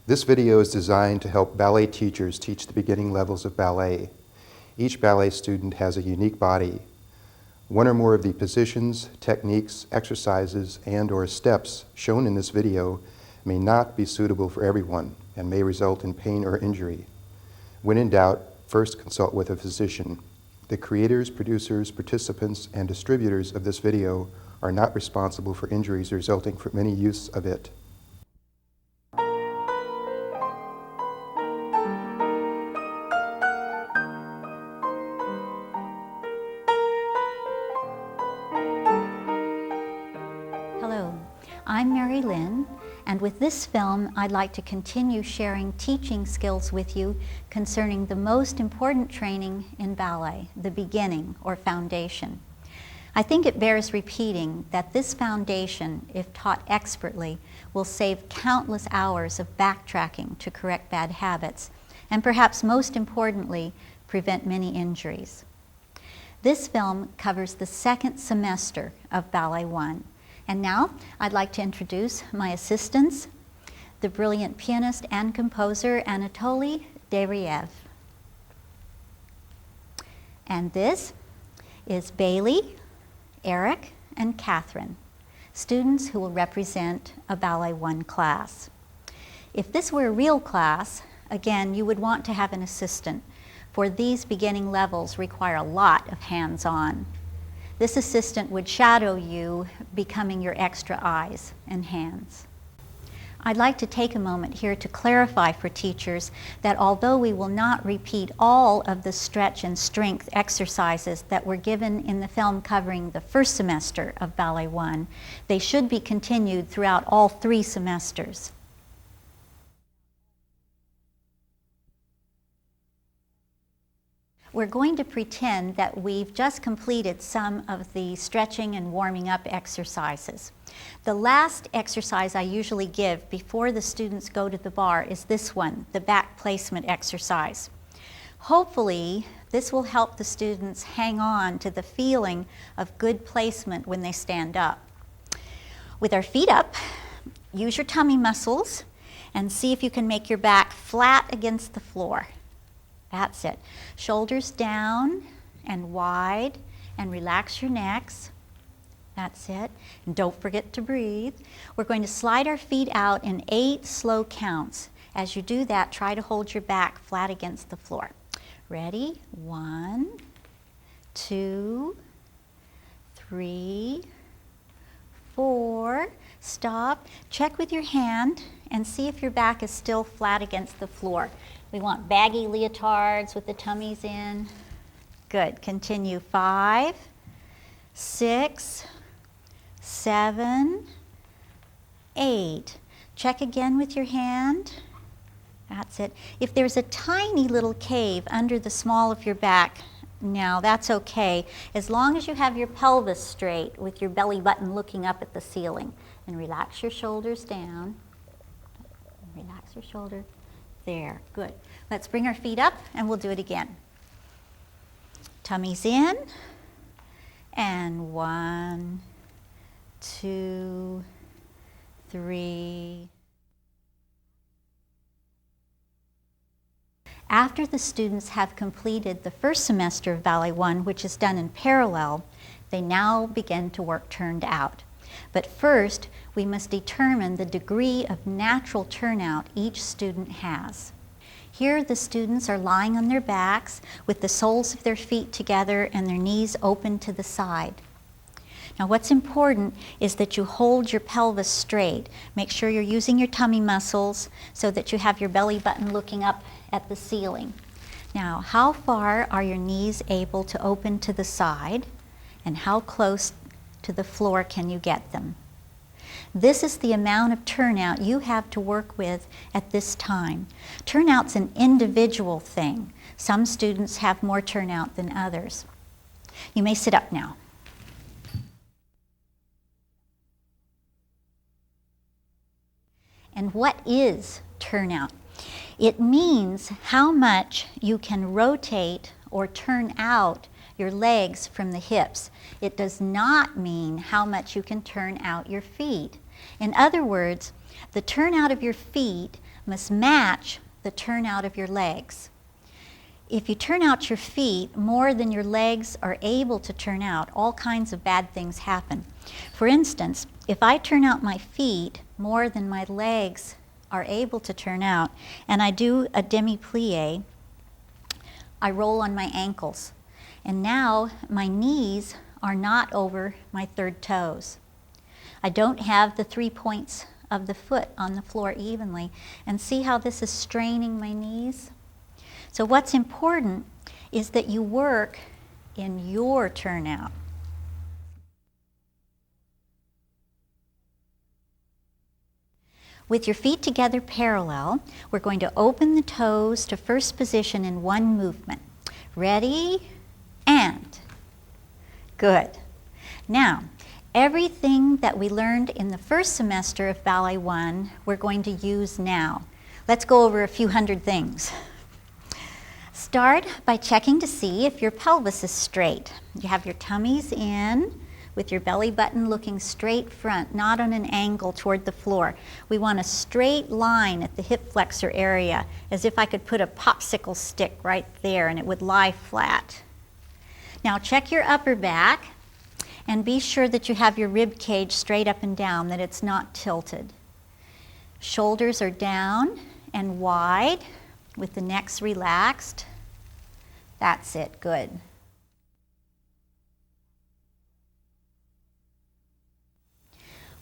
This video is designed to help ballet teachers teach the beginning levels of ballet. Each ballet student has a unique body. One or more of the positions, techniques, exercises, and/or steps shown in this video may not be suitable for everyone and may result in pain or injury. When in doubt, first consult with a physician. The creators, producers, participants, and distributors of this video are not responsible for injuries resulting from any use of it. Hello, I'm Lynn, and with this film I'd like to continue sharing teaching skills with you concerning the most important training in ballet, the beginning or foundation. I think it bears repeating that this foundation, if taught expertly, will save countless hours of backtracking to correct bad habits, and perhaps most importantly, prevent many injuries. This film covers the second semester of Ballet 1. And now I'd like to introduce my assistants, the brilliant pianist and composer Anatoly Deryaev. And this is Bailey, Eric, and Catherine, students who will represent a Ballet 1 class. If this were a real class, again, you would want to have an assistant, for these beginning levels require a lot of hands-on. This assistant would shadow you, becoming your extra eyes and hands. I'd like to take a moment here to clarify for teachers that although we will not repeat all of the stretch and strength exercises that were given in the film covering the first semester of Ballet 1, they should be continued throughout all 3 semesters. We're going to pretend that we've just completed some of the stretching and warming up exercises. The last exercise I usually give before the students go to the bar is this one, the back placement exercise. Hopefully, this will help the students hang on to the feeling of good placement when they stand up. With our feet up, use your tummy muscles and see if you can make your back flat against the floor. That's it. Shoulders down and wide, and relax your necks. That's it. And don't forget to breathe. We're going to slide our feet out in 8 slow counts. As you do that, try to hold your back flat against the floor. Ready? 1, 2, 3, 4. Stop. Check with your hand and see if your back is still flat against the floor. We want baggy leotards with the tummies in. Good. Continue. 5, 6, 7, 8. Check again with your hand. That's it. If there's a tiny little cave under the small of your back, now that's okay, as long as you have your pelvis straight with your belly button looking up at the ceiling. And relax your shoulders down. Relax your shoulder. There, good. Let's bring our feet up and we'll do it again. Tummies in, and 1, 2, 3. After the students have completed the first semester of Ballet 1, which is done in parallel, they now begin to work turned out. But first, we must determine the degree of natural turnout each student has. Here, the students are lying on their backs with the soles of their feet together and their knees open to the side. Now, what's important is that you hold your pelvis straight. Make sure you're using your tummy muscles so that you have your belly button looking up at the ceiling. Now, how far are your knees able to open to the side, and how close to the floor can you get them? This is the amount of turnout you have to work with at this time. Turnout's an individual thing. Some students have more turnout than others. You may sit up now. And what is turnout? It means how much you can rotate or turn out your legs from the hips. It does not mean how much you can turn out your feet. In other words, the turnout of your feet must match the turnout of your legs. If you turn out your feet more than your legs are able to turn out, all kinds of bad things happen. For instance, if I turn out my feet more than my legs are able to turn out, and I do a Demi Plié, I roll on my ankles. And now my knees are not over my third toes. I don't have the 3 points of the foot on the floor evenly. And see how this is straining my knees? So what's important is that you work in your turnout. With your feet together parallel, we're going to open the toes to first position in one movement. Ready? And. Good. Now, everything that we learned in the first semester of Ballet 1, we're going to use now. Let's go over a few hundred things. Start by checking to see if your pelvis is straight. You have your tummies in with your belly button looking straight front, not on an angle toward the floor. We want a straight line at the hip flexor area, as if I could put a popsicle stick right there and it would lie flat. Now check your upper back and be sure that you have your rib cage straight up and down, that it's not tilted. Shoulders are down and wide with the necks relaxed. That's it, good.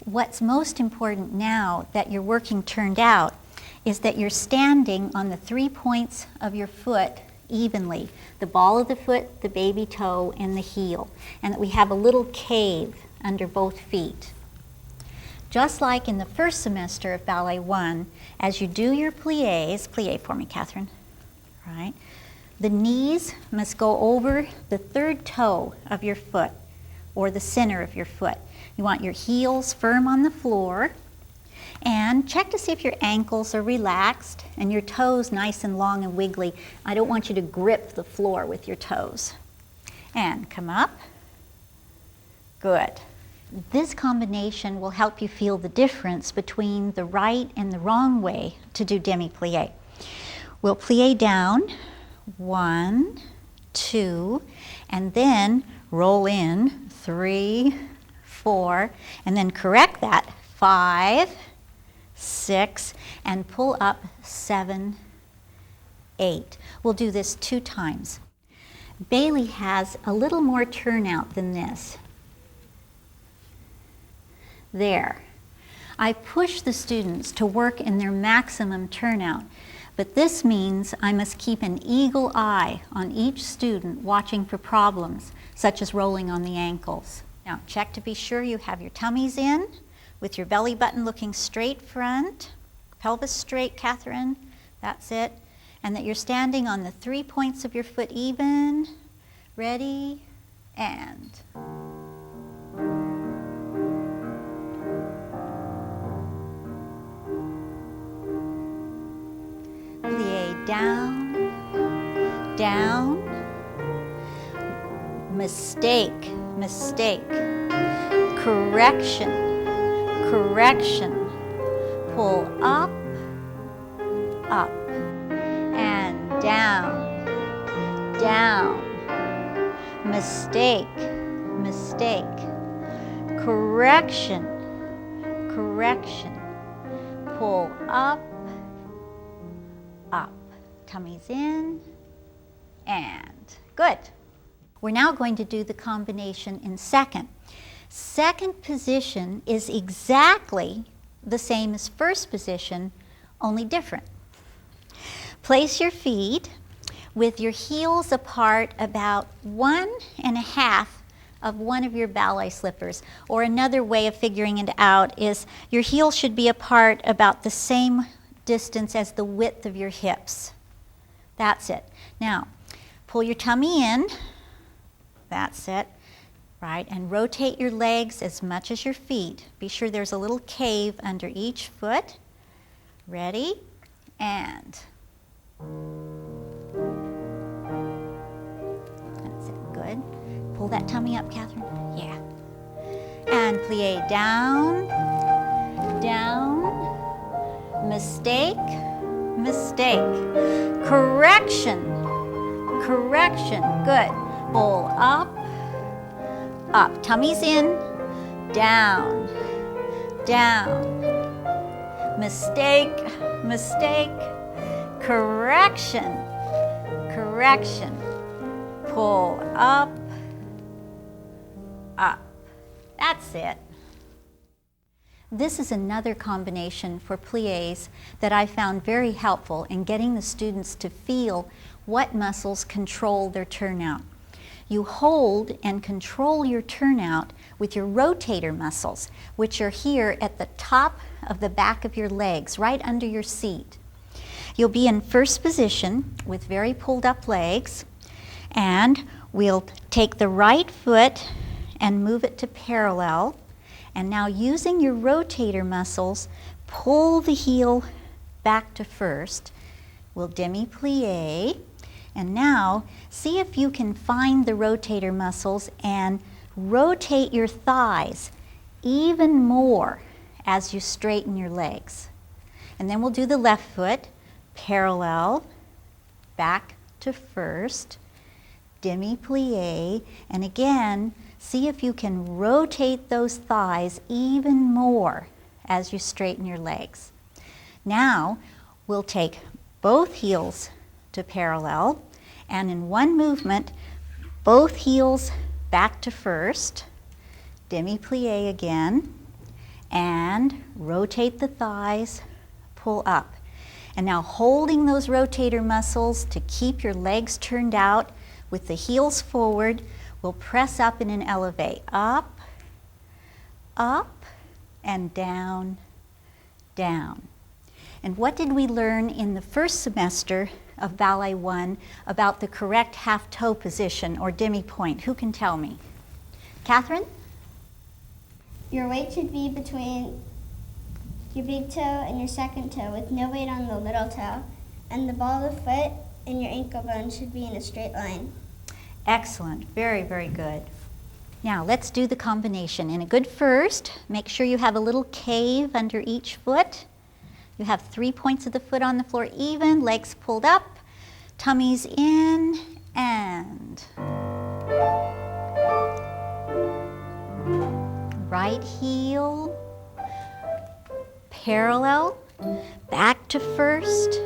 What's most important now that your working turned out is that you're standing on the 3 points of your foot evenly, the ball of the foot, the baby toe, and the heel, and that we have a little cave under both feet. Just like in the first semester of Ballet 1, as you do your pliés, plié for me, Catherine, right? The knees must go over the third toe of your foot, or the center of your foot. You want your heels firm on the floor, and check to see if your ankles are relaxed and your toes nice and long and wiggly. I don't want you to grip the floor with your toes. And come up. Good. This combination will help you feel the difference between the right and the wrong way to do demi-plié. We'll plié down, 1, 2, and then roll in, 3, 4, and then correct that, 5, 6, and pull up, 7, 8. We'll do this 2 times. Bailey has a little more turnout than this. There. I push the students to work in their maximum turnout, but this means I must keep an eagle eye on each student watching for problems, such as rolling on the ankles. Now, check to be sure you have your tummies in, with your belly button looking straight front, pelvis straight, Catherine, that's it, and that you're standing on the 3 points of your foot even, ready, and. Plié down, down, mistake, mistake, correction, correction, pull up, up, and down, down, mistake, mistake, correction, correction, pull up, up, tummies in, and good. We're now going to do the combination in second. Second position is exactly the same as first position, only different. Place your feet with your heels apart about 1.5 of one of your ballet slippers. Or another way of figuring it out is your heels should be apart about the same distance as the width of your hips. That's it. Now, pull your tummy in. That's it. Right, and rotate your legs as much as your feet. Be sure there's a little cave under each foot. Ready, and. That's it, good. Pull that tummy up, Catherine. Yeah. And plié down, down, mistake, mistake. Correction, correction, good. Pull up, up. Tummy's in, down, down. Mistake, mistake. Correction, correction. Pull up, up. That's it. This is another combination for pliés that I found very helpful in getting the students to feel what muscles control their turnout. You hold and control your turnout with your rotator muscles, which are here at the top of the back of your legs, right under your seat. You'll be in first position with very pulled up legs, and we'll take the right foot and move it to parallel. And now using your rotator muscles, pull the heel back to first. We'll demi-plié. And now see if you can find the rotator muscles and rotate your thighs even more as you straighten your legs. And then we'll do the left foot, parallel, back to first, demi-plié, and again, see if you can rotate those thighs even more as you straighten your legs. Now, we'll take both heels to parallel, and in one movement, both heels back to first, demi-plié again, and rotate the thighs, pull up. And now holding those rotator muscles to keep your legs turned out with the heels forward, we'll press up in an elevé. Up, up, and down, down. And what did we learn in the first semester of Ballet 1 about the correct half-toe position or demi-point? Who can tell me? Catherine? Your weight should be between your big toe and your second toe with no weight on the little toe. And the ball of the foot and your ankle bone should be in a straight line. Excellent. Very, very good. Now let's do the combination. In a good first, make sure you have a little cave under each foot. You have 3 points of the foot on the floor even, legs pulled up, tummies in, and right heel, parallel, back to first,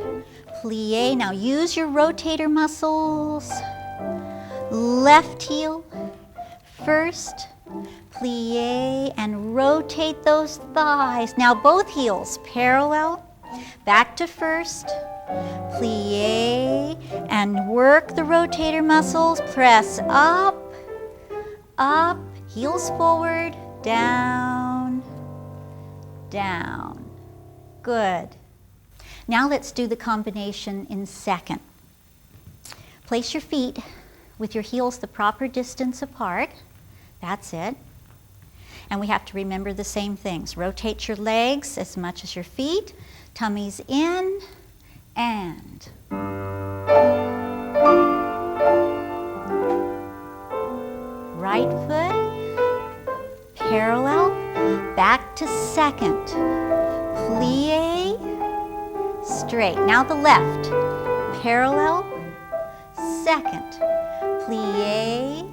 plié. Now use your rotator muscles. Left heel, first, plié, and rotate those thighs. Now both heels, parallel, back to first, plié, and work the rotator muscles. Press up, up, heels forward, down, down. Good. Now let's do the combination in second. Place your feet with your heels the proper distance apart. That's it. And we have to remember the same things. Rotate your legs as much as your feet. Tummies in and right foot, parallel, back to second. Plié, straight. Now the left, parallel, second. Plié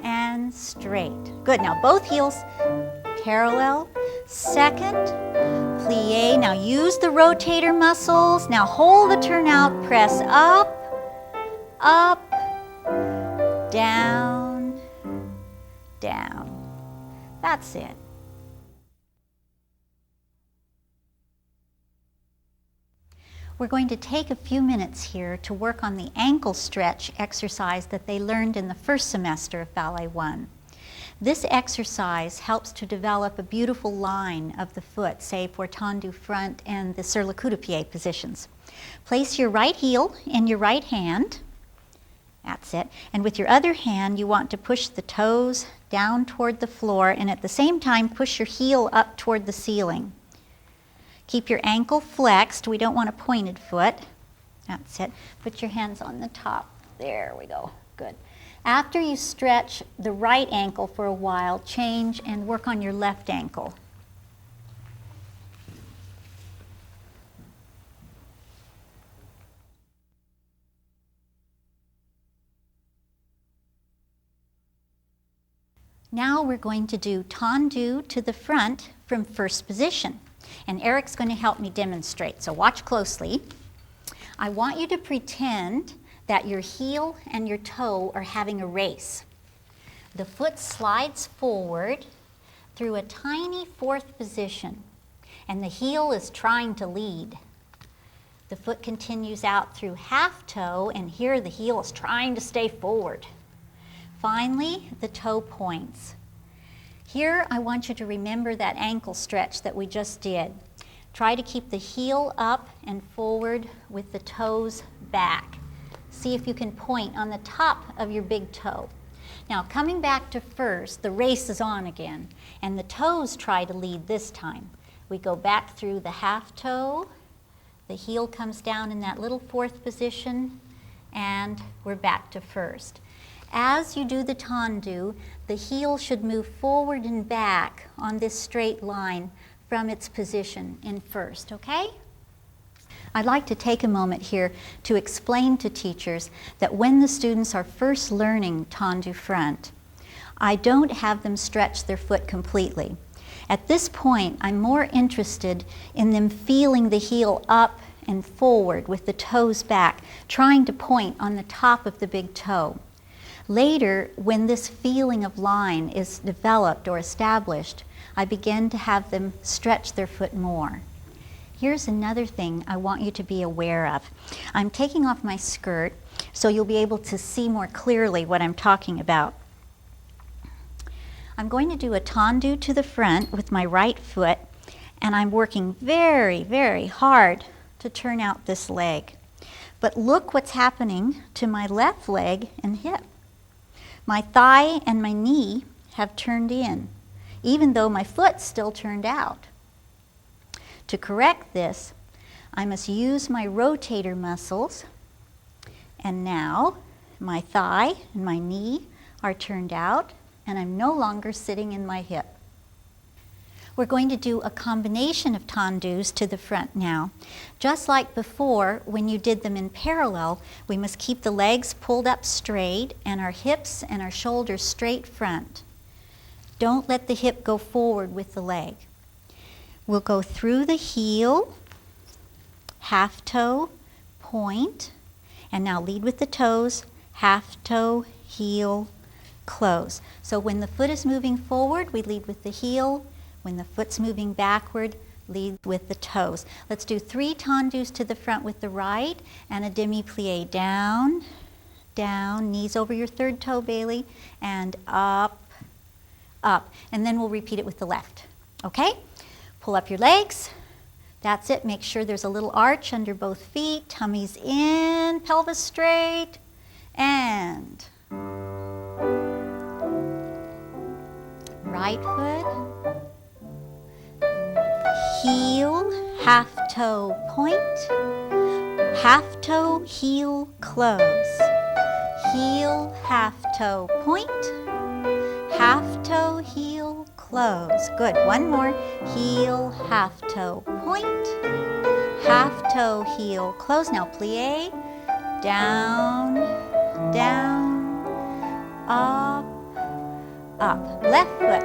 and straight. Good. Now both heels parallel, second, plié. Now use the rotator muscles. Now hold the turnout, press up, up, down, down. That's it. We're going to take a few minutes here to work on the ankle stretch exercise that they learned in the first semester of Ballet 1. This exercise helps to develop a beautiful line of the foot, say for tendu front and the sur le coup de pied positions. Place your right heel in your right hand. That's it. And with your other hand, you want to push the toes down toward the floor and at the same time push your heel up toward the ceiling. Keep your ankle flexed. We don't want a pointed foot. That's it. Put your hands on the top. There we go. Good. After you stretch the right ankle for a while, change and work on your left ankle. Now we're going to do tendu to the front from first position. And Eric's going to help me demonstrate, so watch closely. I want you to pretend that your heel and your toe are having a race. The foot slides forward through a tiny fourth position, and the heel is trying to lead. The foot continues out through half toe, and here the heel is trying to stay forward. Finally, the toe points. Here, I want you to remember that ankle stretch that we just did. Try to keep the heel up and forward with the toes back. See if you can point on the top of your big toe. Now, coming back to first, the race is on again, and the toes try to lead this time. We go back through the half toe, the heel comes down in that little fourth position, and we're back to first. As you do the tendu, the heel should move forward and back on this straight line from its position in first, okay? I'd like to take a moment here to explain to teachers that when the students are first learning tendu front, I don't have them stretch their foot completely. At this point, I'm more interested in them feeling the heel up and forward with the toes back, trying to point on the top of the big toe. Later, when this feeling of line is developed or established, I begin to have them stretch their foot more. Here's another thing I want you to be aware of. I'm taking off my skirt so you'll be able to see more clearly what I'm talking about. I'm going to do a tendu to the front with my right foot, and I'm working very, very hard to turn out this leg. But look what's happening to my left leg and hip. My thigh and my knee have turned in, even though my foot's still turned out. To correct this, I must use my rotator muscles, and now my thigh and my knee are turned out, and I'm no longer sitting in my hip. We're going to do a combination of tendus to the front now. Just like before, when you did them in parallel, we must keep the legs pulled up straight and our hips and our shoulders straight front. Don't let the hip go forward with the leg. We'll go through the heel, half toe, point, and now lead with the toes, half toe, heel, close. So when the foot is moving forward, we lead with the heel. When the foot's moving backward, lead with the toes. Let's do 3 tendus to the front with the right and a Demi Plié. Down, down, knees over your third toe, Bailey, and up, up. And then we'll repeat it with the left. Okay? Pull up your legs. That's it. Make sure there's a little arch under both feet. Tummy's in, pelvis straight, and right foot, heel, half toe, point, half toe, heel, close, heel, half toe, point, half toe, heel, close. Good. One more. Heel, half toe, point, half toe, heel, close. Now plie, down, down, up, up. Left foot,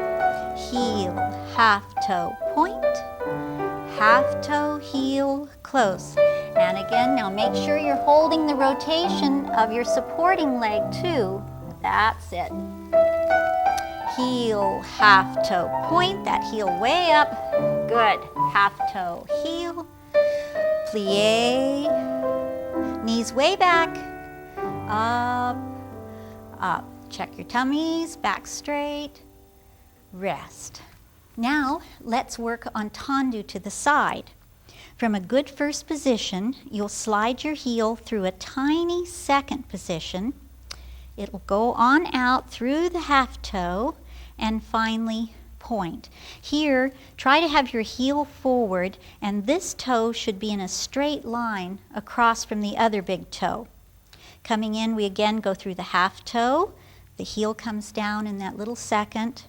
heel, half toe, point, half toe, heel, close. And again, now make sure you're holding the rotation of your supporting leg too. That's it. Heel, half toe, point, that heel way up. Good. Half toe, heel, plie, knees way back, up, up. Check your tummies, back straight, rest. Now, let's work on tendu to the side. From a good first position, you'll slide your heel through a tiny second position. It'll go on out through the half toe and finally point. Here, try to have your heel forward, and this toe should be in a straight line across from the other big toe. Coming in, we again go through the half toe. The heel comes down in that little second,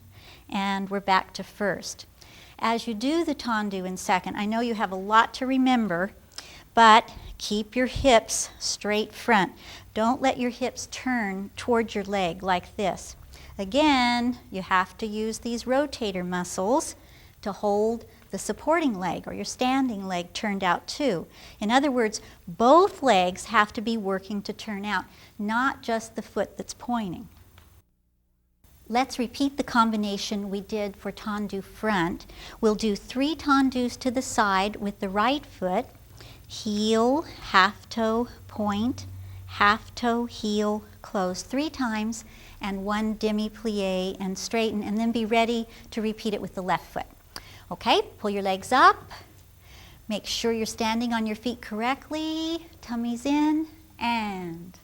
and we're back to first. As you do the tendu in second, I know you have a lot to remember, but keep your hips straight front. Don't let your hips turn towards your leg like this. Again, you have to use these rotator muscles to hold the supporting leg or your standing leg turned out too. In other words, both legs have to be working to turn out, not just the foot that's pointing. Let's repeat the combination we did for tendu front. We'll do 3 tendus to the side with the right foot, heel, half toe, point, half toe, heel, close 3 times, and 1 demi plié and straighten, and then be ready to repeat it with the left foot. Okay, pull your legs up. Make sure you're standing on your feet correctly. Tummies in, and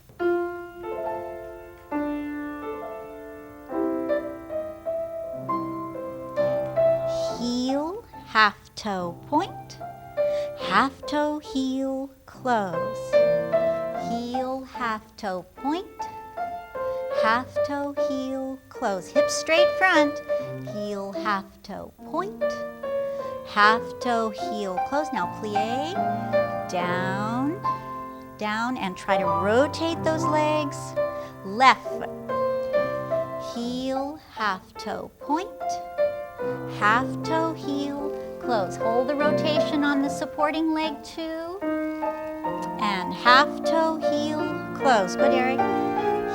heel, half toe, point, half toe, heel, close. Heel, half toe, point, half toe, heel, close. Hips straight front. Heel, half toe, point, half toe, heel, close. Now plié, down, down, and try to rotate those legs. Left foot. Heel, half toe, point, half toe, heel, close. Hold the rotation on the supporting leg too. And half toe, heel, close. Good, Eric.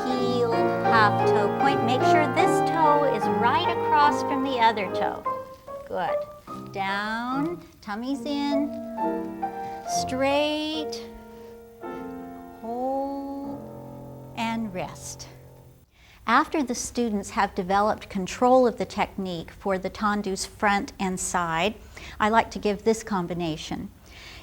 Heel, half toe, point. Make sure this toe is right across from the other toe. Good. Down, tummies in, straight, hold, and rest. After the students have developed control of the technique for the tendus front and side, I like to give this combination.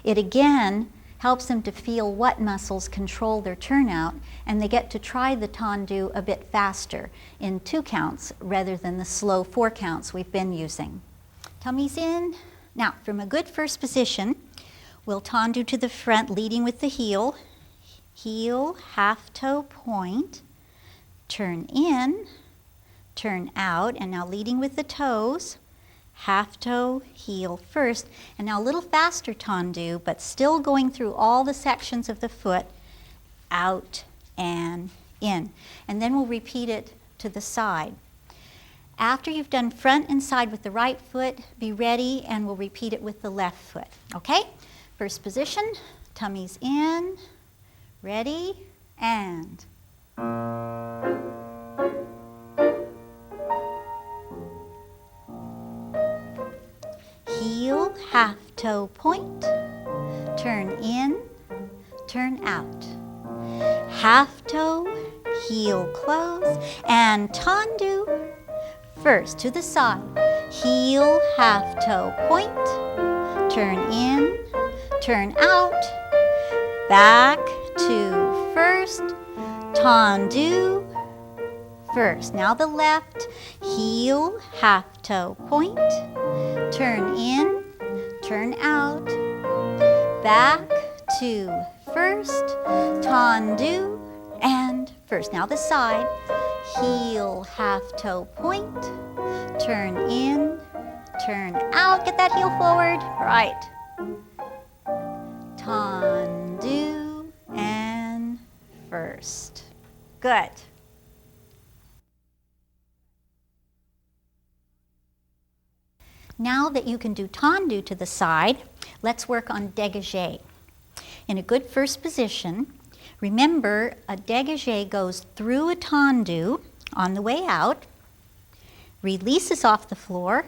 It again helps them to feel what muscles control their turnout, and they get to try the tendu a bit faster in 2 counts rather than the slow 4 counts we've been using. Tummies in. Now, from a good first position, we'll tendu to the front, leading with the heel. Heel, half toe, point. Turn in, turn out, and now leading with the toes. Half toe, heel first, and now a little faster tendu, but still going through all the sections of the foot, out and in. And then we'll repeat it to the side. After you've done front and side with the right foot, be ready, and we'll repeat it with the left foot. Okay? First position, tummies in, ready, and heel, half toe, point, turn in, turn out. Half toe, heel, close, and tendu. First to the side, heel, half toe, point, turn in, turn out, back to first, tendu, first. Now the left, heel, half toe, point, turn in, turn out, back to first, tendu, and first. Now the side, heel, half toe, point, turn in, turn out. Get that heel forward. Right. Tendu and first. Good. Now that you can do tendu to the side, let's work on dégagé. In a good first position, remember a dégagé goes through a tendu on the way out, releases off the floor,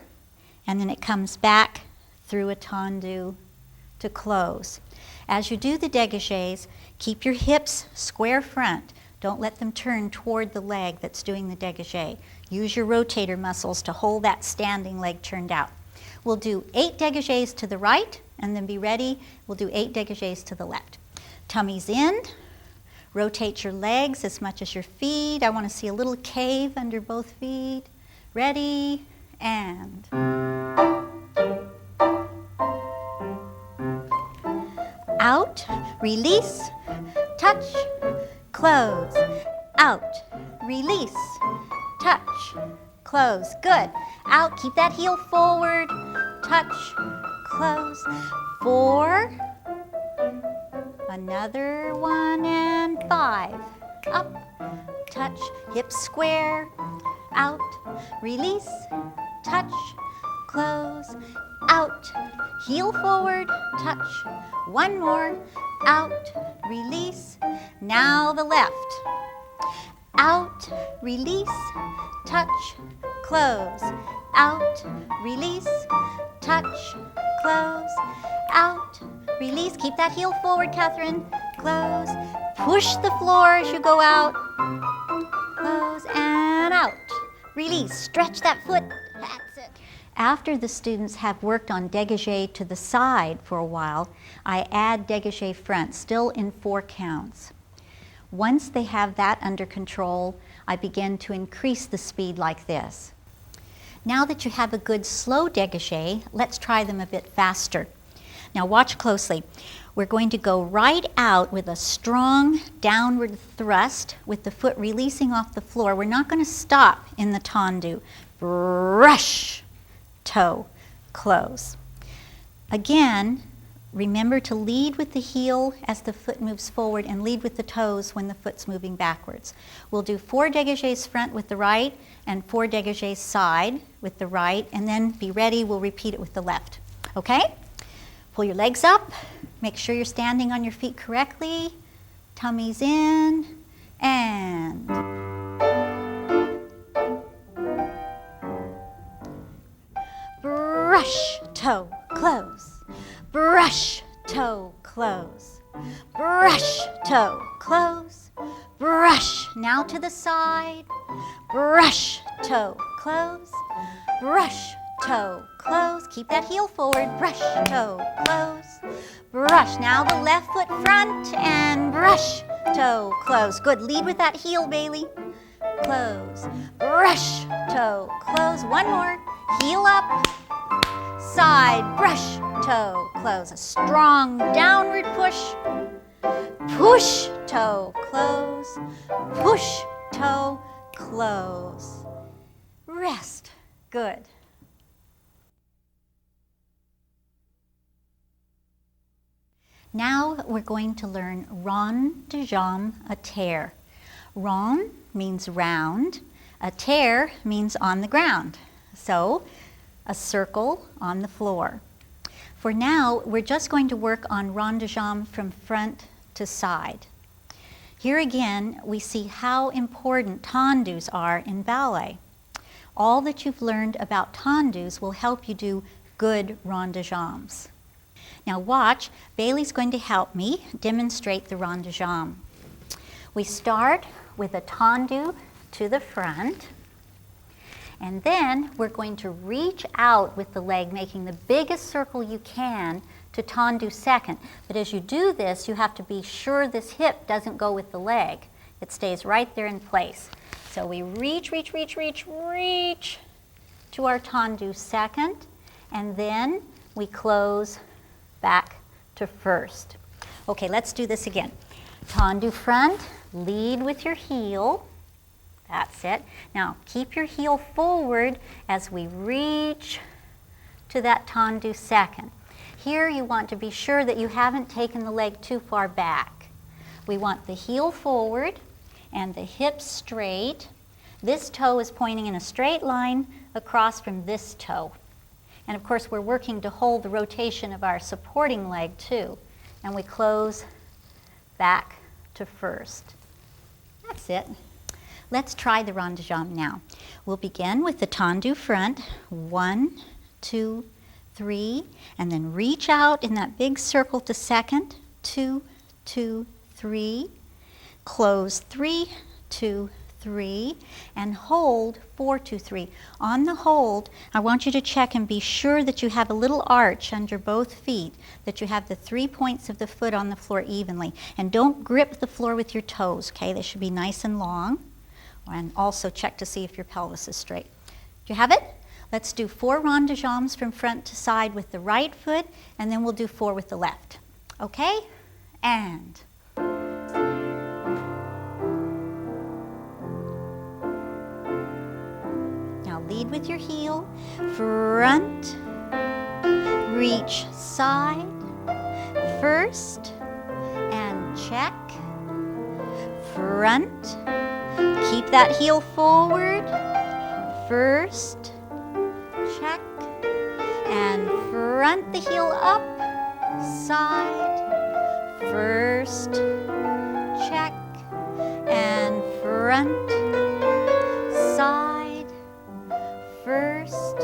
and then it comes back through a tendu to close. As you do the dégagés, keep your hips square front. Don't let them turn toward the leg that's doing the dégagé. Use your rotator muscles to hold that standing leg turned out. We'll do 8 dégagés to the right, and then be ready. We'll do 8 dégagés to the left. Tummies in. Rotate your legs as much as your feet. I want to see a little cave under both feet. Ready, and out, release, touch, close, out, release, touch, close. Good. Out, keep that heel forward, touch, close. 4, another 1, and 5. Up, touch, hips square, out, release, touch, close, out, heel forward, touch, one more, out, release, now the left, out, release, touch, close, out, release, touch, close, out, release, keep that heel forward, Catherine, close, push the floor as you go out, close, and out, release, stretch that foot, that's it. After the students have worked on dégagé to the side for a while, I add dégagé front, still in 4 counts. Once they have that under control, I begin to increase the speed like this. Now that you have a good slow dégagé, let's try them a bit faster. Now watch closely. We're going to go right out with a strong downward thrust with the foot releasing off the floor. We're not going to stop in the tendu. Brush, toe, close. Again, remember to lead with the heel as the foot moves forward and lead with the toes when the foot's moving backwards. We'll do 4 dégagés front with the right and 4 dégagés side with the right, and then be ready, we'll repeat it with the left. Okay? Pull your legs up, make sure you're standing on your feet correctly, tummy's in, and brush, toe, close, brush, toe, close, brush, toe, close, brush, now to the side, brush, toe, close, brush, toe, close, keep that heel forward, brush, toe, close, brush, now the left foot front, and brush, toe, close, good, lead with that heel, Bailey, close, brush, toe, close, one more, heel up, side, brush, toe, close, a strong downward push, push, toe, close, push, toe, close, rest, good. Now we're going to learn rond de jambe à terre. Rond means round, à terre means on the ground. So, a circle on the floor. For now, we're just going to work on rond de jambe from front to side. Here again, we see how important tendus are in ballet. All that you've learned about tendus will help you do good rond de jambes. Now watch, Bailey's going to help me demonstrate the rond de jambe. We start with a tendu to the front, and then we're going to reach out with the leg, making the biggest circle you can to tendu second. But as you do this, you have to be sure this hip doesn't go with the leg. It stays right there in place. So we reach, reach, reach, reach, reach to our tendu second, and then we close back to first. Okay, let's do this again. Tendu front, lead with your heel. That's it. Now keep your heel forward as we reach to that tendu second. Here you want to be sure that you haven't taken the leg too far back. We want the heel forward and the hips straight. This toe is pointing in a straight line across from this toe. And of course we're working to hold the rotation of our supporting leg too. And we close back to first. That's it. Let's try the rond de jambe now. We'll begin with the tendu front, 1, 2, 3, and then reach out in that big circle to second, 2, 2, 3, close 3, 2, 3, and hold 4, 2, 3. On the hold, I want you to check and be sure that you have a little arch under both feet, that you have the 3 points of the foot on the floor evenly. And don't grip the floor with your toes, okay? They should be nice and long. And also check to see if your pelvis is straight. Do you have it? Let's do 4 rond de jambes from front to side with the right foot, and then we'll do 4 with the left. Okay? And now lead with your heel, front, reach side, first, and check, front, keep that heel forward, first, check, and front the heel up, side, first, check, and front, side, first.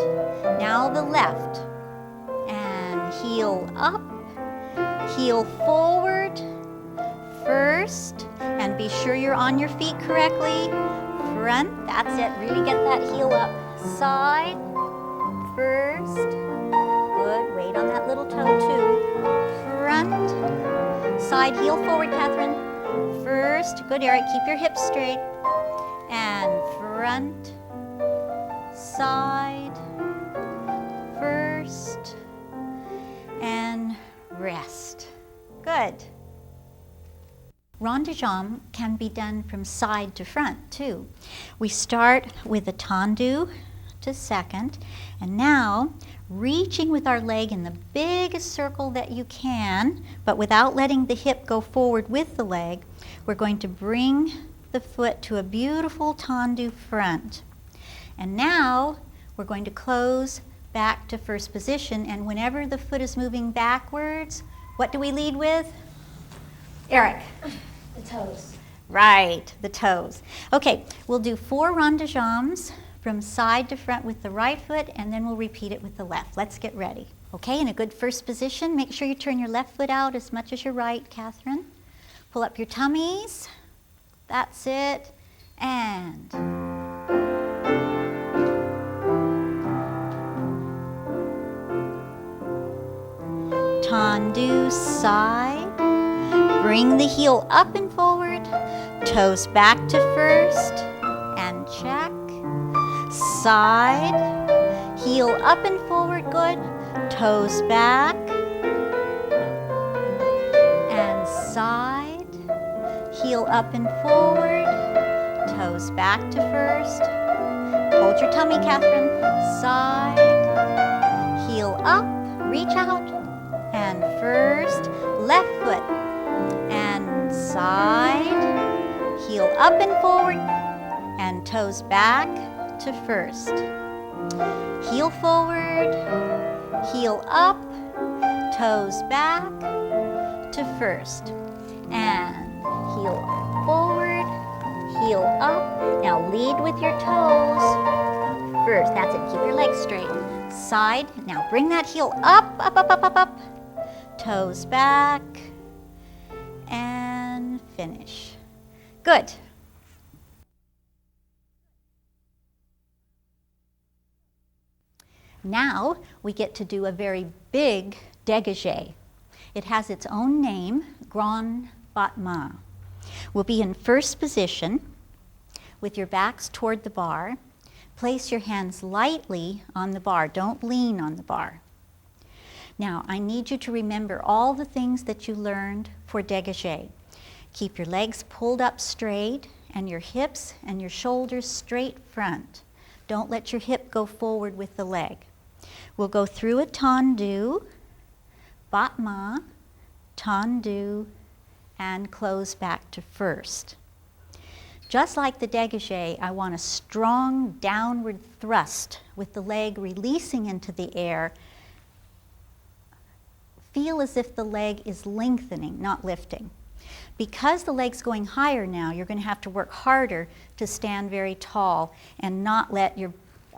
Now the left, and heel up, heel forward, first, and be sure you're on your feet correctly. Front, that's it, really get that heel up. Side, first, good, weight on that little toe too. Front, side, heel forward, Catherine. First, good, Eric, keep your hips straight. And front, side, first, and rest. Good. Rond de jambe can be done from side to front too. We start with a tendu to second, and now reaching with our leg in the biggest circle that you can, but without letting the hip go forward with the leg, we're going to bring the foot to a beautiful tendu front. And now we're going to close back to first position, and whenever the foot is moving backwards, what do we lead with? Eric. The toes. Right, the toes. Okay, we'll do 4 rond de jambes from side to front with the right foot, and then we'll repeat it with the left. Let's get ready. Okay, in a good first position, make sure you turn your left foot out as much as your right, Catherine. Pull up your tummies. That's it. And tendu side. Bring the heel up and forward, toes back to first, and check. Side, heel up and forward, good. Toes back, and side, heel up and forward, toes back to first. Hold your tummy, Catherine. Side, heel up, reach out, and first, left foot. And side, heel up and forward, and toes back to first. Heel forward, heel up, toes back to first. And heel forward, heel up. Now lead with your toes first. That's it, keep your legs straight. Side, now bring that heel up, up, up, up, up, up. Toes back. And finish. Good. Now we get to do a very big dégagé. It has its own name, Grand Battement. We'll be in first position with your backs toward the bar. Place your hands lightly on the bar. Don't lean on the bar. Now, I need you to remember all the things that you learned for dégagé. Keep your legs pulled up straight and your hips and your shoulders straight front. Don't let your hip go forward with the leg. We'll go through a tendu, battement, tendu, and close back to first. Just like the dégagé, I want a strong downward thrust with the leg releasing into the air. Feel as if the leg is lengthening, not lifting. Because the leg's going higher now, you're going to have to work harder to stand very tall and not let your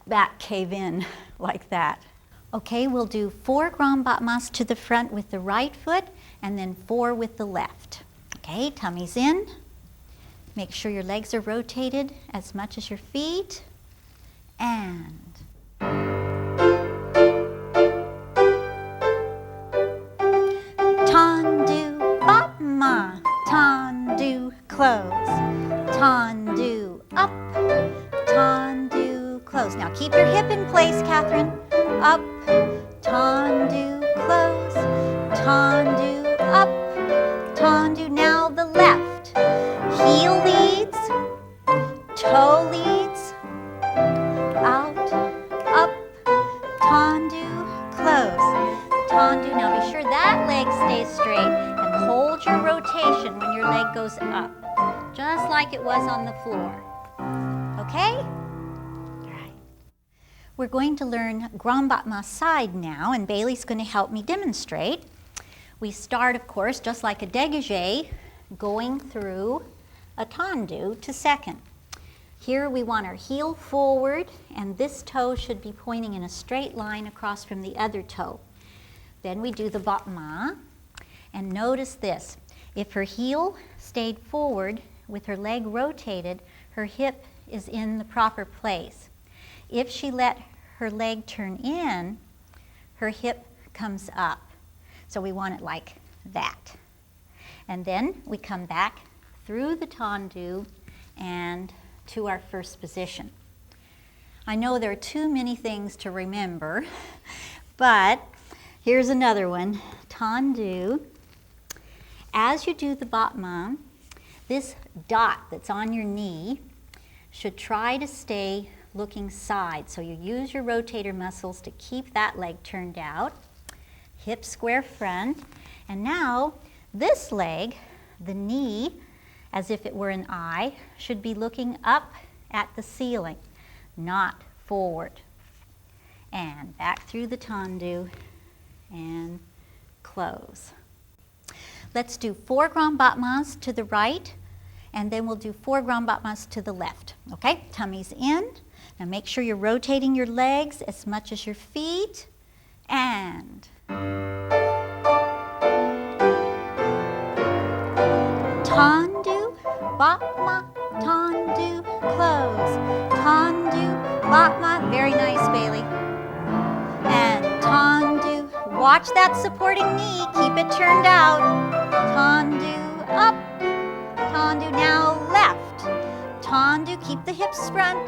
back cave in like that. Okay, we'll do 4 grand battements to the front with the right foot and then 4 with the left. Okay, tummies in. Make sure your legs are rotated as much as your feet. And tendu, battement, tendu, close, tendu, up, tendu, close. Now keep your hip in place, Catherine. Up, tendu, close, tendu, up, tendu. Now the left. Heel leads, toe leads, out, up, tendu, close, tendu. Now be sure that leg stays straight and hold your rotation when your leg goes up, just like it was on the floor. Okay? All right. we're going to learn Grand Battement side now, and Bailey's going to help me demonstrate. We start, of course, just like a dégagé, going through a tendu to second. Here we want our heel forward, and this toe should be pointing in a straight line across from the other toe. Then we do the battement, and notice this. If her heel stayed forward with her leg rotated, her hip is in the proper place. If she let her leg turn in, her hip comes up. So we want it like that. And then we come back through the tendu and to our first position. I know there are too many things to remember, but here's another one. Tendu. As you do the battement, this dot that's on your knee should try to stay looking side. So you use your rotator muscles to keep that leg turned out. Hip square front. And now this leg, the knee, as if it were an eye, should be looking up at the ceiling, not forward. And back through the tendu and close. Let's do 4 grand battements to the right, and then we'll do 4 grand battements to the left. Okay, tummy's in. Now make sure you're rotating your legs as much as your feet, and tendu, battement, tendu, close. Tendu, battement, very nice, Bailey. And tendu, watch that supporting knee, keep it turned out. Tendu, up, tendu, now left. Tendu, keep the hips front.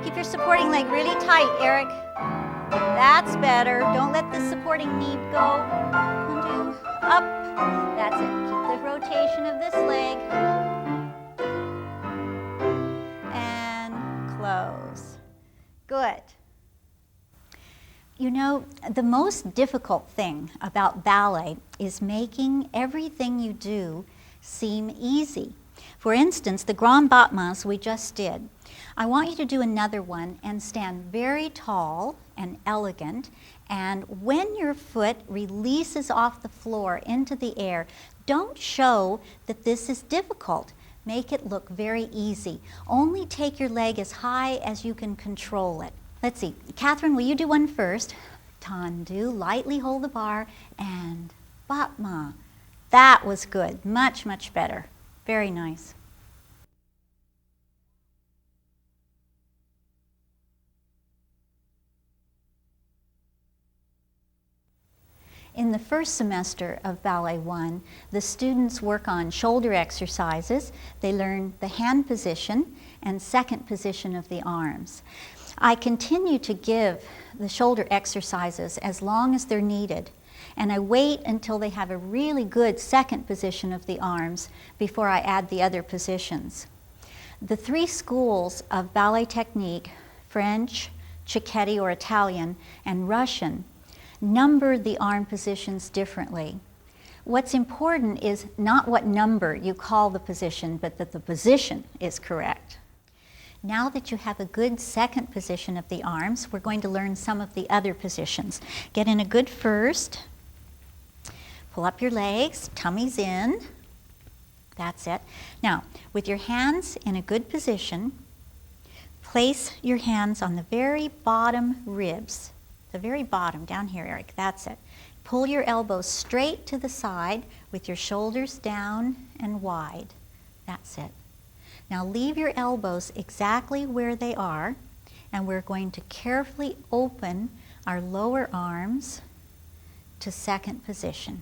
Keep your supporting leg really tight, Eric. That's better. Don't let the supporting knee go. Tendu, up. That's it. Keep the rotation of this leg. And close. Good. You know, the most difficult thing about ballet is making everything you do seem easy. For instance, the grand battements we just did. I want you to do another one and stand very tall and elegant, and when your foot releases off the floor into the air, don't show that this is difficult. Make it look very easy. Only take your leg as high as you can control it. Let's see, Catherine, will you do one first? Tendu, lightly hold the bar, and battement. That was good, much, much better. Very nice. In the first semester of Ballet 1, the students work on shoulder exercises. They learn the hand position and second position of the arms. I continue to give the shoulder exercises as long as they're needed, and I wait until they have a really good second position of the arms before I add the other positions. The 3 schools of ballet technique, French, Cecchetti or Italian, and Russian, number the arm positions differently. What's important is not what number you call the position, but that the position is correct. Now that you have a good second position of the arms, we're going to learn some of the other positions. Get in a good first. Pull up your legs, tummy's in. That's it. Now, with your hands in a good position, place your hands on the very bottom ribs. The very bottom, down here, Eric, that's it. Pull your elbows straight to the side with your shoulders down and wide. That's it. Now leave your elbows exactly where they are, and we're going to carefully open our lower arms to second position.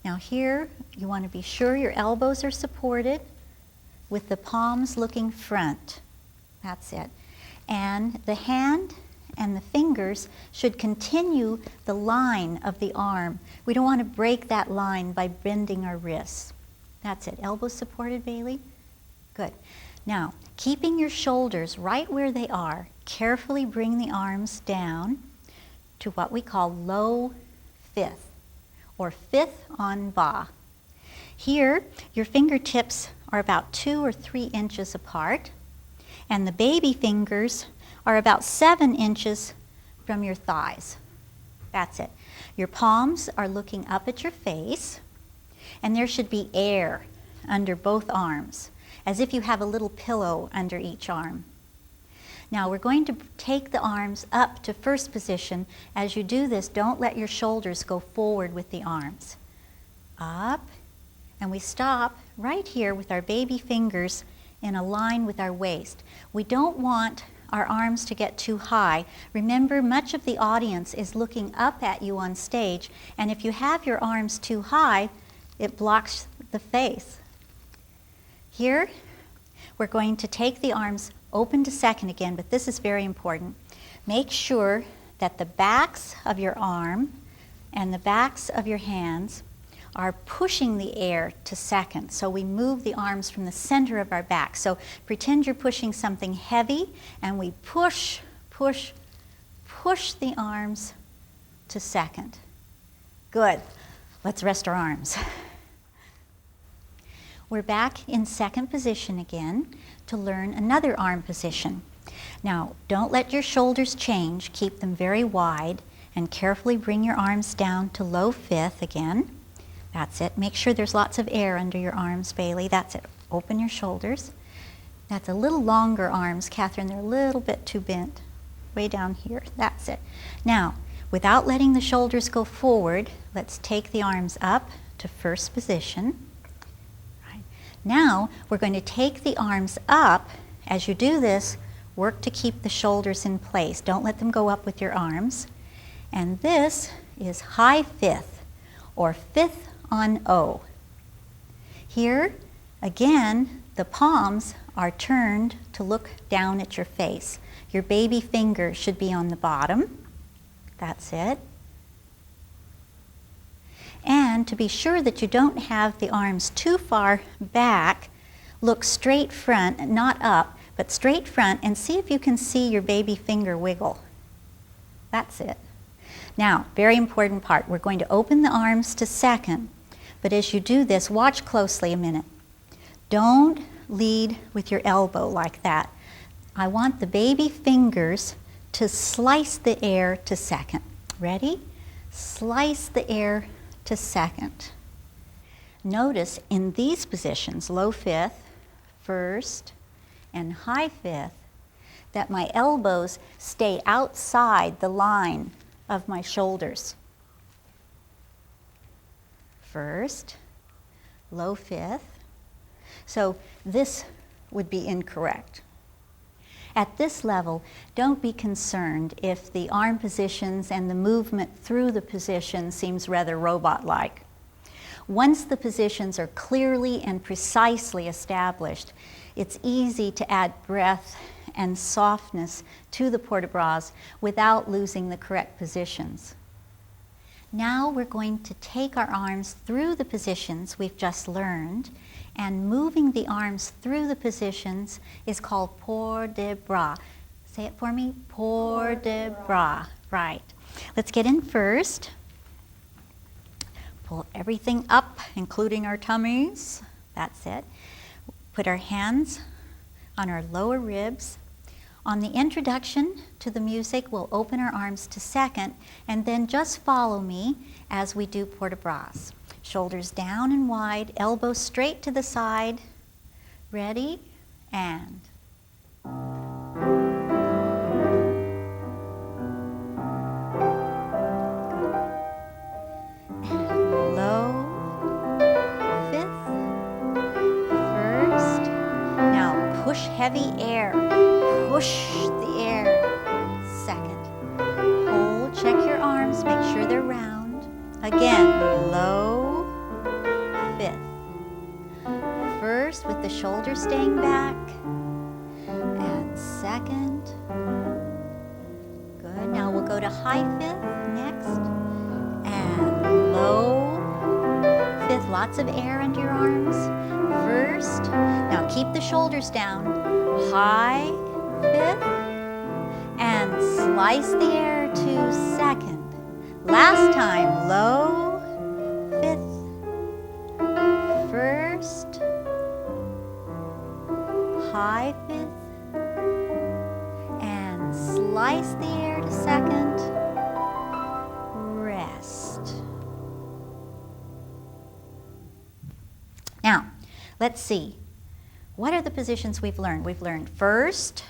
Now here, you want to be sure your elbows are supported with the palms looking front. That's it. And the hand and the fingers should continue the line of the arm. We don't want to break that line by bending our wrists. That's it. Elbows supported, Bailey? Good. Now, keeping your shoulders right where they are, carefully bring the arms down to what we call low fifth, or fifth en bas. Here, your fingertips are about 2 or 3 inches apart, and the baby fingers are about 7 inches from your thighs. That's it. Your palms are looking up at your face, and there should be air under both arms, as if you have a little pillow under each arm. Now we're going to take the arms up to first position. As you do this, don't let your shoulders go forward with the arms. Up, and we stop right here with our baby fingers in a line with our waist. We don't want our arms to get too high. Remember, much of the audience is looking up at you on stage, and if you have your arms too high, it blocks the face. Here, we're going to take the arms open to second again, but this is very important. Make sure that the backs of your arm and the backs of your hands are pushing the air to second. So we move the arms from the center of our back. So pretend you're pushing something heavy, and we push, push, push the arms to second. Good. Let's rest our arms. We're back in second position again to learn another arm position. Now, don't let your shoulders change. Keep them very wide, and carefully bring your arms down to low fifth again. That's it. Make sure there's lots of air under your arms, Bailey. That's it. Open your shoulders. That's a little longer arms, Catherine. They're a little bit too bent. Way down here. That's it. Now, without letting the shoulders go forward, let's take the arms up to first position. Now, we're going to take the arms up. As you do this, work to keep the shoulders in place. Don't let them go up with your arms. And this is high fifth, or fifth on O. Here, again, the palms are turned to look down at your face. Your baby finger should be on the bottom. That's it. And to be sure that you don't have the arms too far back, look straight front, not up, but straight front, and see if you can see your baby finger wiggle. That's it. Now, very important part. We're going to open the arms to second, but as you do this, watch closely a minute. Don't lead with your elbow like that. I want the baby fingers to slice the air to second. Ready? Slice the air to second. Notice in these positions, low fifth, first, and high fifth, that my elbows stay outside the line of my shoulders. First, low fifth. So this would be incorrect. At this level, don't be concerned if the arm positions and the movement through the position seems rather robot-like. Once the positions are clearly and precisely established, it's easy to add breath and softness to the port-de-bras without losing the correct positions. Now we're going to take our arms through the positions we've just learned, and moving the arms through the positions is called port-de-bras. Say it for me, port-de-bras. Right. Let's get in first. Pull everything up, including our tummies. That's it. Put our hands on our lower ribs. On the introduction to the music, we'll open our arms to second, and then just follow me as we do port-de-bras. Shoulders down and wide, elbows straight to the side. Ready? And. Low, fifth, first. Now push heavy air. Push the air. Second. Hold, check your arms, make sure they're round. Again, low. First, with the shoulders staying back, and second. Good. Now we'll go to high fifth next, and low fifth. Lots of air under your arms. First. Now keep the shoulders down. High fifth, and slice the air to second. Last time, low fifth. First, high fifth, and slice the air to second, rest. Now, let's see. What are the positions we've learned? We've learned first,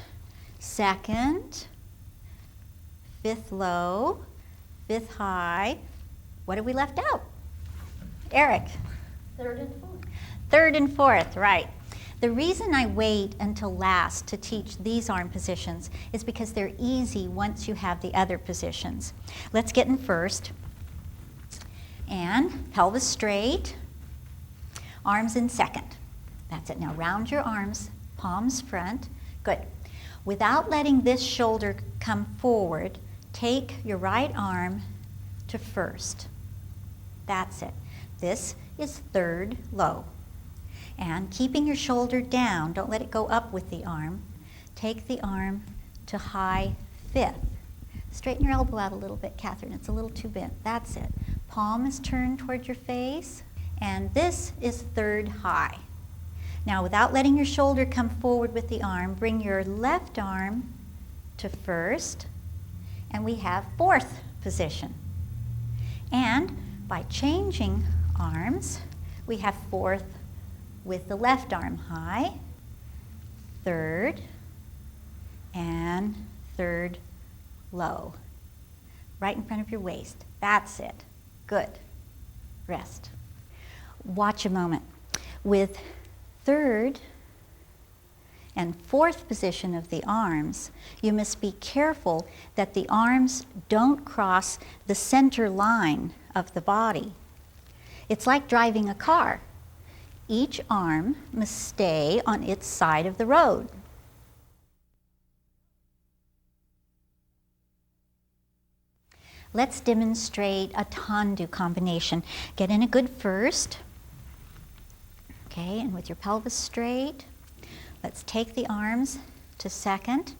second, fifth low, fifth high. What have we left out? Eric? Third and fourth. Third and fourth, right. The reason I wait until last to teach these arm positions is because they're easy once you have the other positions. Let's get in first. And pelvis straight, arms in second. That's it. Now round your arms, palms front. Good. Without letting this shoulder come forward, take your right arm to first. That's it. This is third low. And keeping your shoulder down, don't let it go up with the arm. Take the arm to high fifth. Straighten your elbow out a little bit, Catherine. It's a little too bent. That's it. Palm is turned toward your face. And this is third high. Now, without letting your shoulder come forward with the arm, bring your left arm to first. And we have fourth position. And by changing arms, we have fourth with the left arm high, third, and third low. Right in front of your waist. That's it. Good. Rest. Watch a moment. With third and fourth position of the arms, you must be careful that the arms don't cross the center line of the body. It's like driving a car. Each arm must stay on its side of the road. Let's demonstrate a Tendu combination. Get in a good first. Okay, and with your pelvis straight, let's take the arms to second.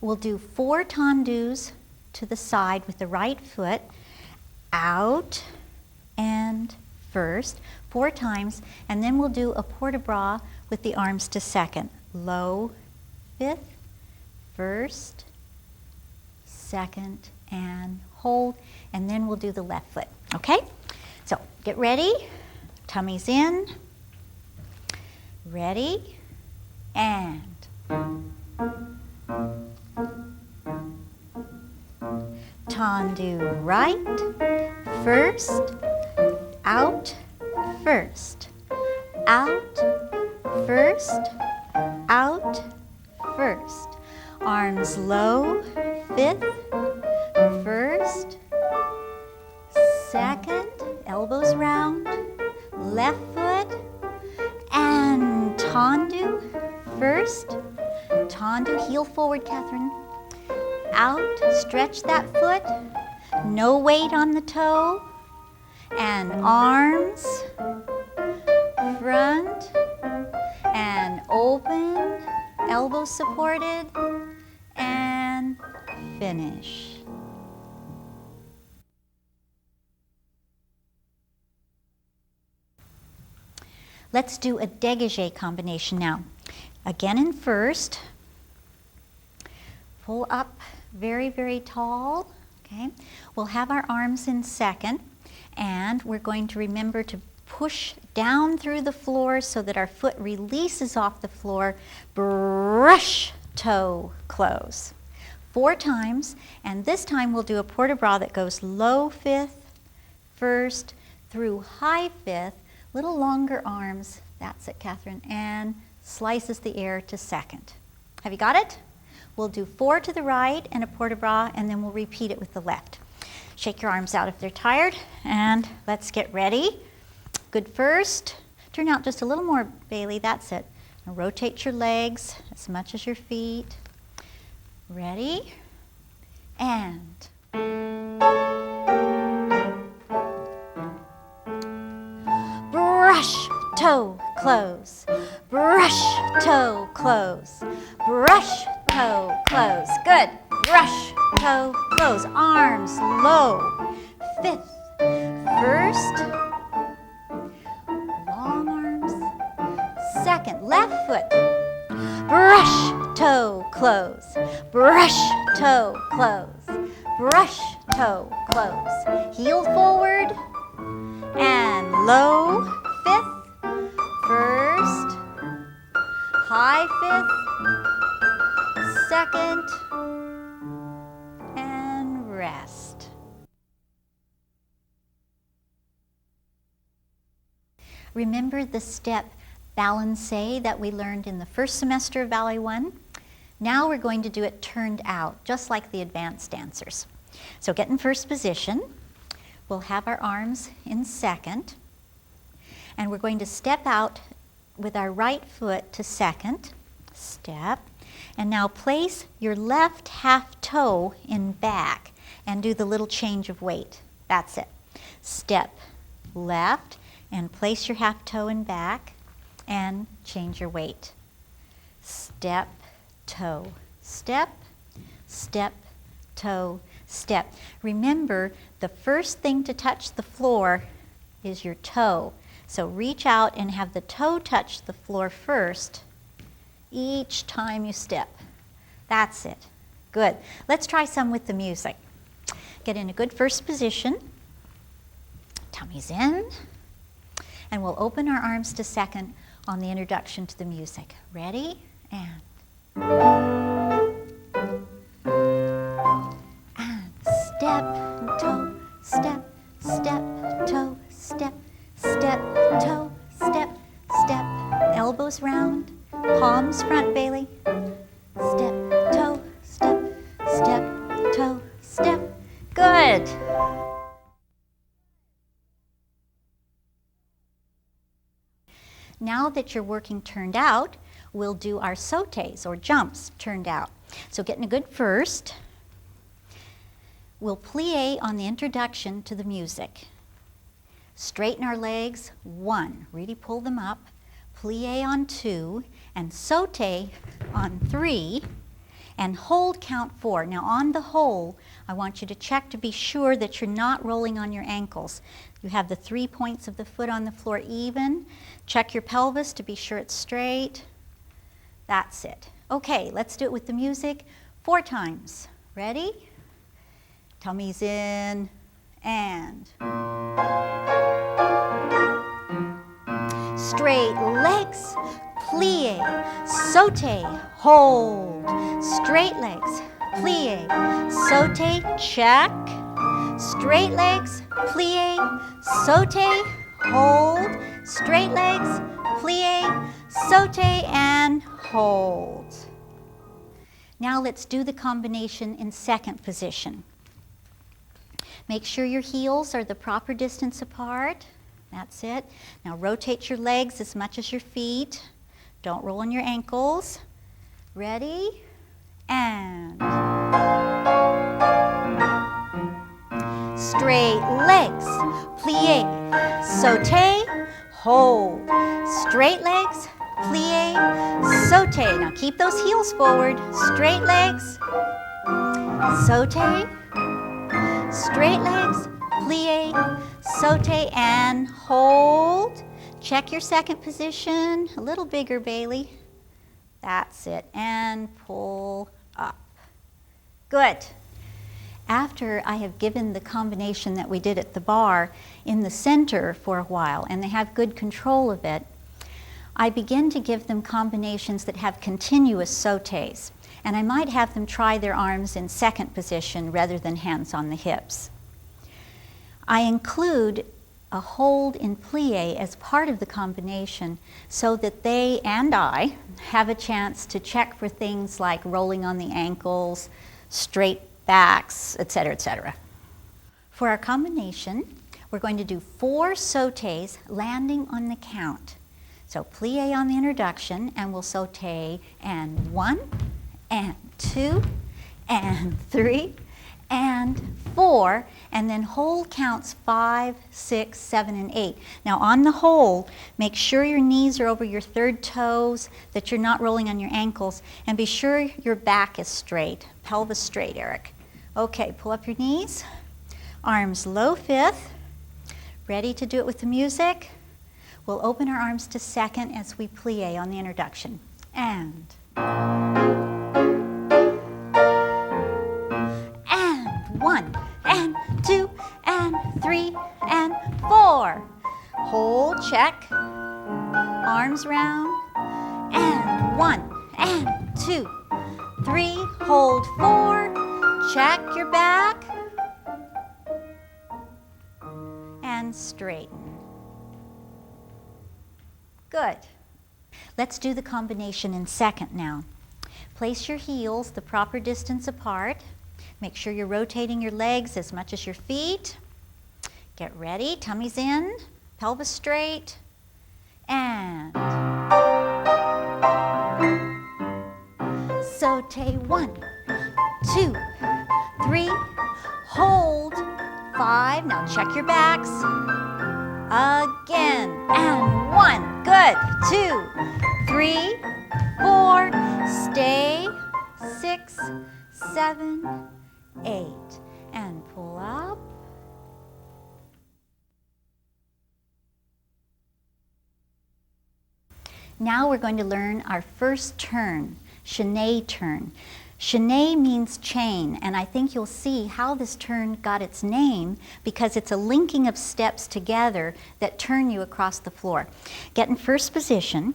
We'll do 4 Tendus to the side with the right foot, out and first, 4 times, and then we'll do a port-de-bras with the arms to second. Low, fifth, first, second, and hold, and then we'll do the left foot. Okay? So, get ready. Tummies in. Ready, and Tendu right, first, out, first, out, first, out, first. Arms low, fifth, first, second, elbows round, left foot, and Tendu, first, Tendu, heel forward, Catherine, out, stretch that foot, no weight on the toe, and arms, front, and open, elbows supported, and finish. Let's do a dégagé combination now. Again in first, pull up very, very tall, okay? We'll have our arms in second, and we're going to remember to push down through the floor so that our foot releases off the floor. Brush, toe, close. 4 times, and this time we'll do a port-de-bras that goes low fifth, first, through high fifth, little longer arms, that's it, Catherine, and slices the air to second. Have you got it? We'll do 4 to the right and a port-de-bras, and then we'll repeat it with the left. Shake your arms out if they're tired, and let's get ready. Good first. Turn out just a little more, Bailey, that's it. Now rotate your legs as much as your feet. Ready? And brush, toe, close. Brush, toe, close. Brush, toe, close. Good. Brush, toe, close. Arms low. Fifth, first. Long arms. Second, left foot. Brush, toe, close. Brush, toe, close. Heel forward and low fifth, first, high fifth, second, and rest. Remember the step Balancé that we learned in the first semester of Ballet 1? Now we're going to do it turned out, just like the advanced dancers. So get in first position. We'll have our arms in second. And we're going to step out with our right foot to second. Step. And now place your left half toe in back and do the little change of weight. That's it. Step left and place your half toe in back and change your weight. Step, toe, step, step, toe, step. Remember, the first thing to touch the floor is your toe. So reach out and have the toe touch the floor first each time you step. That's it. Good. Let's try some with the music. Get in a good first position. Tummy's in. And we'll open our arms to second on the introduction to the music. Ready? And step, toe, step, step, toe, step, step, toe, step, step. Elbows round, palms front, Bailey. Step, toe, step, step, toe, step. Good. Now that you're working turned out, we'll do our sautés or jumps turned out. So get in a good first. We'll plie on the introduction to the music. Straighten our legs, 1, really pull them up, plie on 2, and sauté on 3, and hold count 4. Now on the whole, I want you to check to be sure that you're not rolling on your ankles. You have the 3 points of the foot on the floor even. Check your pelvis to be sure it's straight. That's it. Okay, let's do it with the music 4 times. Ready? Tummy's in, and straight legs, plie, sauté, hold. Straight legs, plie, sauté, check. Straight legs, plie, sauté, hold. Straight legs, plie, sauté, and hold. Now let's do the combination in second position. Make sure your heels are the proper distance apart. That's it. Now rotate your legs as much as your feet. Don't roll on your ankles. Ready? And straight legs, plie, sauté, hold. Straight legs, plie, sauté. Now keep those heels forward. Straight legs, sauté. Straight legs, plie, sauté, and hold. Check your second position. A little bigger, Bailey. That's it. And pull up. Good. After I have given the combination that we did at the bar in the center for a while, and they have good control of it, I begin to give them combinations that have continuous sautés. And I might have them try their arms in second position rather than hands on the hips. I include a hold in plie as part of the combination so that they and I have a chance to check for things like rolling on the ankles, straight backs, etc., etc. For our combination, we're going to do 4 sautés landing on the count. So plie on the introduction, and we'll sauté, and 1, and 2, and 3, and 4, and then hold counts 5, 6, 7, and 8. Now on the whole, make sure your knees are over your third toes, that you're not rolling on your ankles, and be sure your back is straight, pelvis straight, Eric. Okay, pull up your knees, arms low fifth, ready to do it with the music. We'll open our arms to second as we plie on the introduction. And 1, and 2, 3, and 4. Hold, check. Arms round. And 1, and 2, 3. Hold, 4. Check your back. And straighten. Good. Let's do the combination in second now. Place your heels the proper distance apart. Make sure you're rotating your legs as much as your feet. Get ready, tummy's in, pelvis straight, and sauté. 1, 2, 3, hold, 5. Now check your backs. Again, and 1. Good. 2, 3, 4. Stay. 6, 7, 8. And pull up. Now we're going to learn our first turn, Chaîné turn. Chaîné means chain, and I think you'll see how this turn got its name because it's a linking of steps together that turn you across the floor. Get in first position,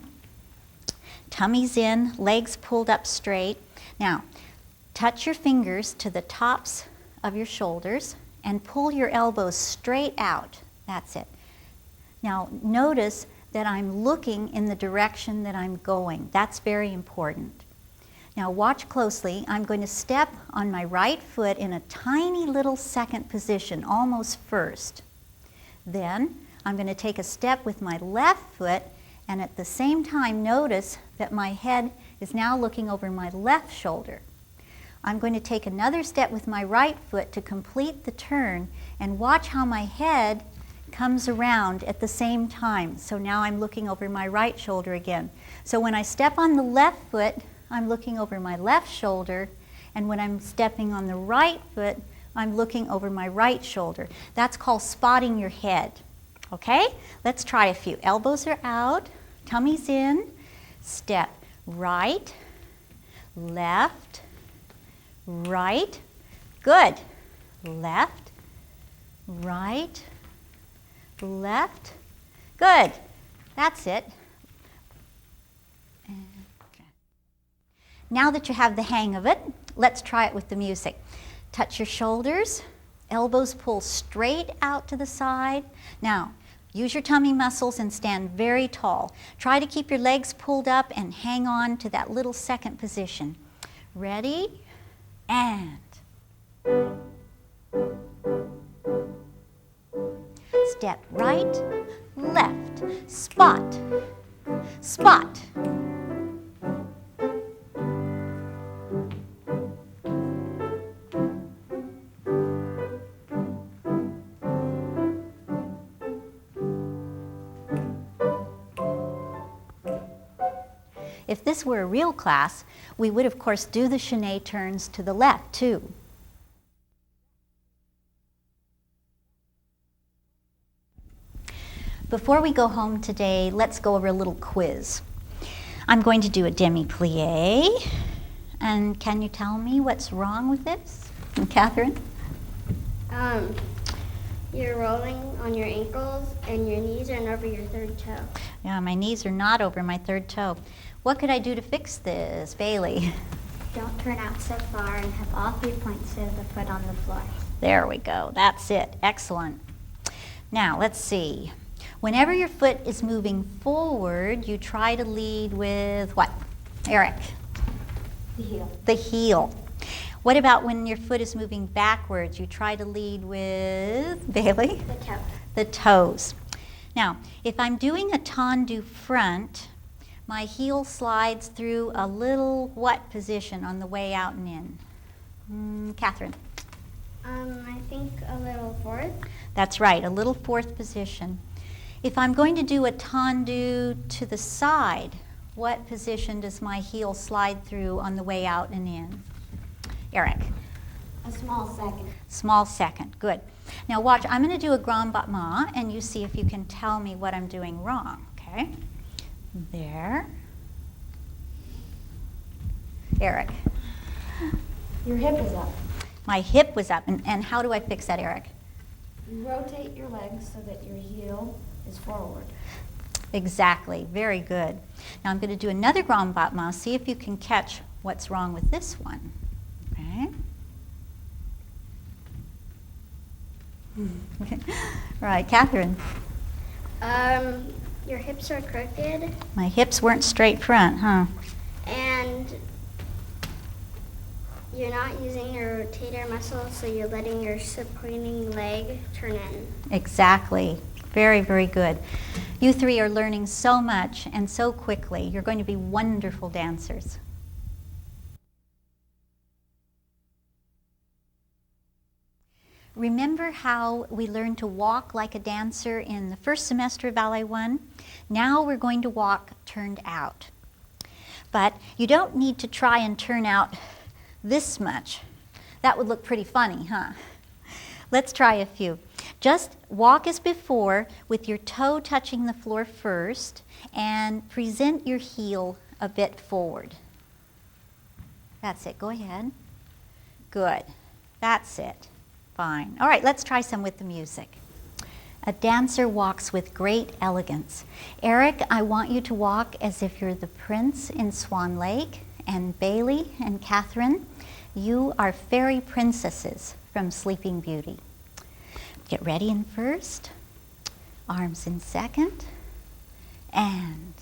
tummy's in, legs pulled up straight. Now, touch your fingers to the tops of your shoulders and pull your elbows straight out. That's it. Now, notice that I'm looking in the direction that I'm going. That's very important. Now watch closely. I'm going to step on my right foot in a tiny little second position, almost first. Then I'm going to take a step with my left foot, and at the same time notice that my head is now looking over my left shoulder. I'm going to take another step with my right foot to complete the turn, and watch how my head comes around at the same time. So now I'm looking over my right shoulder again. So when I step on the left foot, I'm looking over my left shoulder, and when I'm stepping on the right foot, I'm looking over my right shoulder. That's called spotting your head. Okay? Let's try a few. Elbows are out, tummy's in, step right, left, right. Good. Left, right, left. Good. That's it. Now that you have the hang of it, let's try it with the music. Touch your shoulders, elbows pull straight out to the side. Now, use your tummy muscles and stand very tall. Try to keep your legs pulled up and hang on to that little second position. Ready? And. Step right, left, spot, spot. If this were a real class, we would of course do the chaîné turns to the left too. Before we go home today, let's go over a little quiz. I'm going to do a Demi Plié, and can you tell me what's wrong with this? Catherine? You're rolling on your ankles and your knees aren't over your third toe. Yeah, my knees are not over my third toe. What could I do to fix this, Bailey? Don't turn out so far and have all 3 points of the foot on the floor. There we go. That's it. Excellent. Now, let's see. Whenever your foot is moving forward, you try to lead with what? Eric? The heel. The heel. What about when your foot is moving backwards? You try to lead with, Bailey? The toe. The toes. Now, if I'm doing a tendu front, my heel slides through a little what position on the way out and in? Catherine? I think a little fourth. That's right, a little fourth position. If I'm going to do a tendu to the side, what position does my heel slide through on the way out and in? Eric? A small second. Small second, good. Now watch, I'm going to do a grand battement, and you see if you can tell me what I'm doing wrong, okay? There. Eric? Your hip is up. My hip was up, and how do I fix that, Eric? You rotate your legs so that your heel is forward. Exactly, very good. Now I'm going to do another grand battement. See if you can catch what's wrong with this one. Okay. All right, Catherine. Your hips are crooked. My hips weren't straight front, huh? And you're not using your rotator muscle, so you're letting your supinating leg turn in. Exactly. Very, very good. You three are learning so much and so quickly. You're going to be wonderful dancers. Remember how we learned to walk like a dancer in the first semester of Ballet 1? Now we're going to walk turned out. But you don't need to try and turn out this much. That would look pretty funny, huh? Let's try a few. Just walk as before with your toe touching the floor first and present your heel a bit forward. That's it. Go ahead. Good. That's it. Fine. All right, let's try some with the music. A dancer walks with great elegance. Eric, I want you to walk as if you're the prince in Swan Lake, and Bailey and Catherine, you are fairy princesses from Sleeping Beauty. Get ready in first, arms in second, and